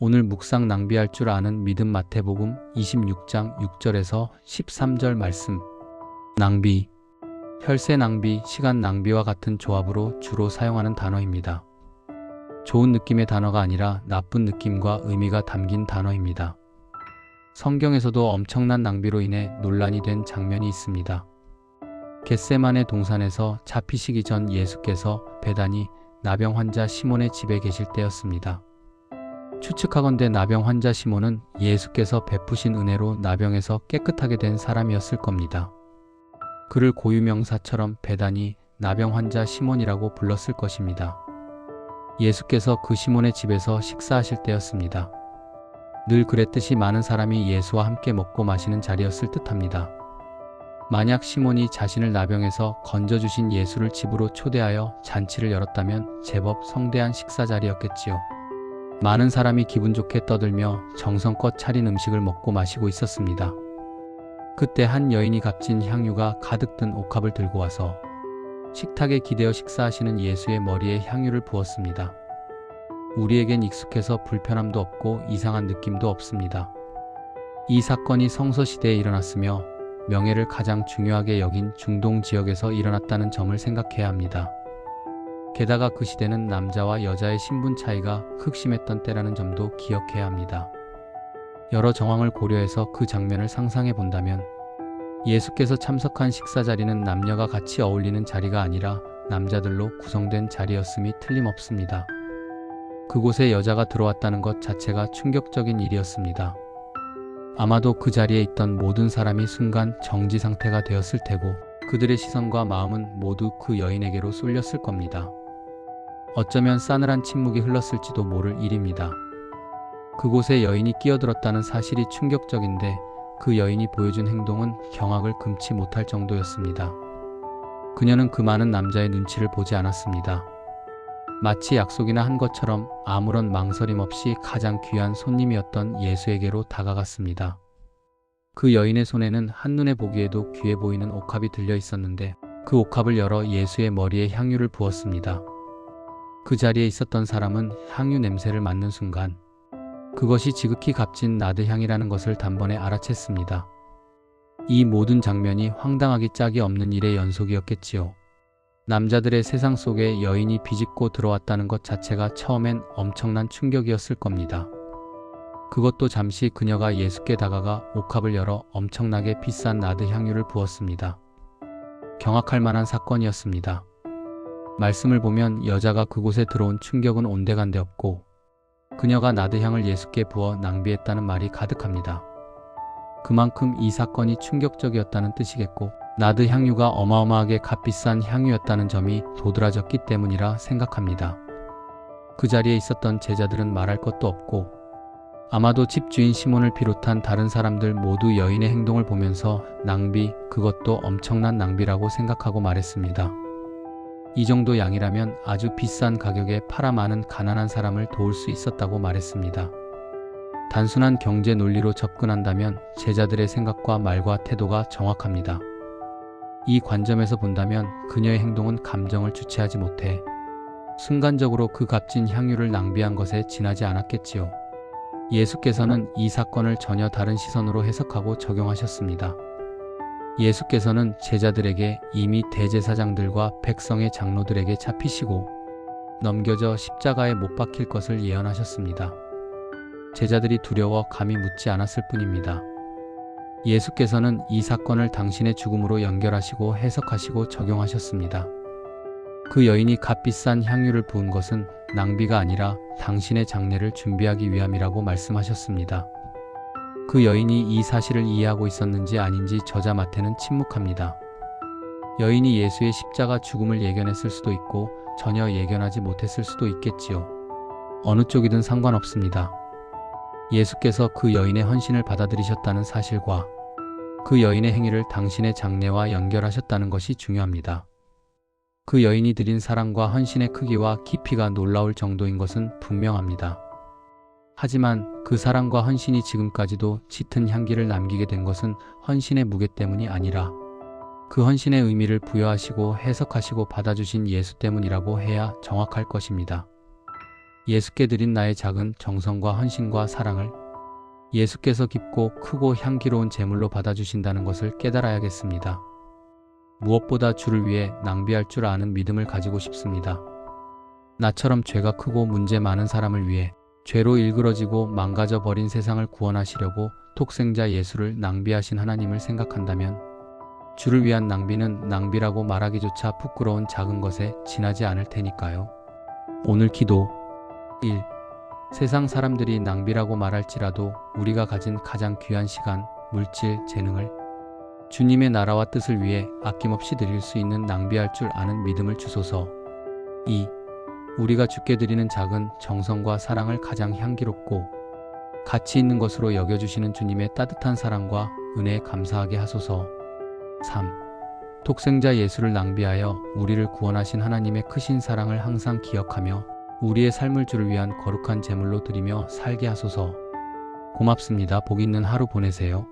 오늘 묵상 낭비할 줄 아는 믿음 마태복음 26장 6절에서 13절 말씀. 낭비, 혈세 낭비, 시간 낭비와 같은 조합으로 주로 사용하는 단어입니다. 좋은 느낌의 단어가 아니라 나쁜 느낌과 의미가 담긴 단어입니다. 성경에서도 엄청난 낭비로 인해 논란이 된 장면이 있습니다. 겟세마네 동산에서 잡히시기 전 예수께서 베다니 나병 환자 시몬의 집에 계실 때였습니다. 추측하건대 나병 환자 시몬은 예수께서 베푸신 은혜로 나병에서 깨끗하게 된 사람이었을 겁니다. 그를 고유명사처럼 베다니 나병 환자 시몬이라고 불렀을 것입니다. 예수께서 그 시몬의 집에서 식사하실 때였습니다. 늘 그랬듯이 많은 사람이 예수와 함께 먹고 마시는 자리였을 듯합니다. 만약 시몬이 자신을 나병에서 건져주신 예수를 집으로 초대하여 잔치를 열었다면 제법 성대한 식사 자리였겠지요. 많은 사람이 기분 좋게 떠들며 정성껏 차린 음식을 먹고 마시고 있었습니다. 그때 한 여인이 값진 향유가 가득 든 옥합을 들고 와서 식탁에 기대어 식사하시는 예수의 머리에 향유를 부었습니다. 우리에겐 익숙해서 불편함도 없고 이상한 느낌도 없습니다. 이 사건이 성서시대에 일어났으며 명예를 가장 중요하게 여긴 중동 지역에서 일어났다는 점을 생각해야 합니다. 게다가 그 시대는 남자와 여자의 신분 차이가 극심했던 때라는 점도 기억해야 합니다. 여러 정황을 고려해서 그 장면을 상상해 본다면 예수께서 참석한 식사 자리는 남녀가 같이 어울리는 자리가 아니라 남자들로 구성된 자리였음이 틀림없습니다. 그곳에 여자가 들어왔다는 것 자체가 충격적인 일이었습니다. 아마도 그 자리에 있던 모든 사람이 순간 정지 상태가 되었을 테고 그들의 시선과 마음은 모두 그 여인에게로 쏠렸을 겁니다. 어쩌면 싸늘한 침묵이 흘렀을지도 모를 일입니다. 그곳에 여인이 끼어들었다는 사실이 충격적인데 그 여인이 보여준 행동은 경악을 금치 못할 정도였습니다. 그녀는 그 많은 남자의 눈치를 보지 않았습니다. 마치 약속이나 한 것처럼 아무런 망설임 없이 가장 귀한 손님이었던 예수에게로 다가갔습니다. 그 여인의 손에는 한눈에 보기에도 귀해 보이는 옥합이 들려 있었는데 그 옥합을 열어 예수의 머리에 향유를 부었습니다. 그 자리에 있었던 사람은 향유 냄새를 맡는 순간 그것이 지극히 값진 나드향이라는 것을 단번에 알아챘습니다. 이 모든 장면이 황당하기 짝이 없는 일의 연속이었겠지요. 남자들의 세상 속에 여인이 비집고 들어왔다는 것 자체가 처음엔 엄청난 충격이었을 겁니다. 그것도 잠시 그녀가 예수께 다가가 옥합을 열어 엄청나게 비싼 나드향유를 부었습니다. 경악할 만한 사건이었습니다. 말씀을 보면 여자가 그곳에 들어온 충격은 온데간데 없고 그녀가 나드향을 예수께 부어 낭비했다는 말이 가득합니다. 그만큼 이 사건이 충격적이었다는 뜻이겠고 나드향유가 어마어마하게 값비싼 향유였다는 점이 도드라졌기 때문이라 생각합니다. 그 자리에 있었던 제자들은 말할 것도 없고 아마도 집주인 시몬을 비롯한 다른 사람들 모두 여인의 행동을 보면서 낭비, 그것도 엄청난 낭비라고 생각하고 말했습니다. 이 정도 양이라면 아주 비싼 가격에 팔아 많은 가난한 사람을 도울 수 있었다고 말했습니다. 단순한 경제 논리로 접근한다면 제자들의 생각과 말과 태도가 정확합니다. 이 관점에서 본다면 그녀의 행동은 감정을 주체하지 못해 순간적으로 그 값진 향유를 낭비한 것에 지나지 않았겠지요. 예수께서는 이 사건을 전혀 다른 시선으로 해석하고 적용하셨습니다. 예수께서는 제자들에게 이미 대제사장들과 백성의 장로들에게 잡히시고 넘겨져 십자가에 못 박힐 것을 예언하셨습니다. 제자들이 두려워 감히 묻지 않았을 뿐입니다. 예수께서는 이 사건을 당신의 죽음으로 연결하시고 해석하시고 적용하셨습니다. 그 여인이 값비싼 향유를 부은 것은 낭비가 아니라 당신의 장례를 준비하기 위함이라고 말씀하셨습니다. 그 여인이 이 사실을 이해하고 있었는지 아닌지 저자 마태는 침묵합니다. 여인이 예수의 십자가 죽음을 예견했을 수도 있고 전혀 예견하지 못했을 수도 있겠지요. 어느 쪽이든 상관없습니다. 예수께서 그 여인의 헌신을 받아들이셨다는 사실과 그 여인의 행위를 당신의 장례와 연결하셨다는 것이 중요합니다. 그 여인이 드린 사랑과 헌신의 크기와 깊이가 놀라울 정도인 것은 분명합니다. 하지만 그 사랑과 헌신이 지금까지도 짙은 향기를 남기게 된 것은 헌신의 무게 때문이 아니라 그 헌신의 의미를 부여하시고 해석하시고 받아주신 예수 때문이라고 해야 정확할 것입니다. 예수께 드린 나의 작은 정성과 헌신과 사랑을 예수께서 깊고 크고 향기로운 제물로 받아주신다는 것을 깨달아야겠습니다. 무엇보다 주를 위해 낭비할 줄 아는 믿음을 가지고 싶습니다. 나처럼 죄가 크고 문제 많은 사람을 위해 죄로 일그러지고 망가져 버린 세상을 구원하시려고 독생자 예수를 낭비하신 하나님을 생각한다면 주를 위한 낭비는 낭비라고 말하기조차 부끄러운 작은 것에 지나지 않을 테니까요. 오늘 기도 1. 세상 사람들이 낭비라고 말할지라도 우리가 가진 가장 귀한 시간, 물질, 재능을 주님의 나라와 뜻을 위해 아낌없이 드릴 수 있는 낭비할 줄 아는 믿음을 주소서. 2. 우리가 주께 드리는 작은 정성과 사랑을 가장 향기롭고 가치 있는 것으로 여겨주시는 주님의 따뜻한 사랑과 은혜에 감사하게 하소서. 3. 독생자 예수를 낭비하여 우리를 구원하신 하나님의 크신 사랑을 항상 기억하며 우리의 삶을 주를 위한 거룩한 제물로 드리며 살게 하소서. 고맙습니다. 복 있는 하루 보내세요.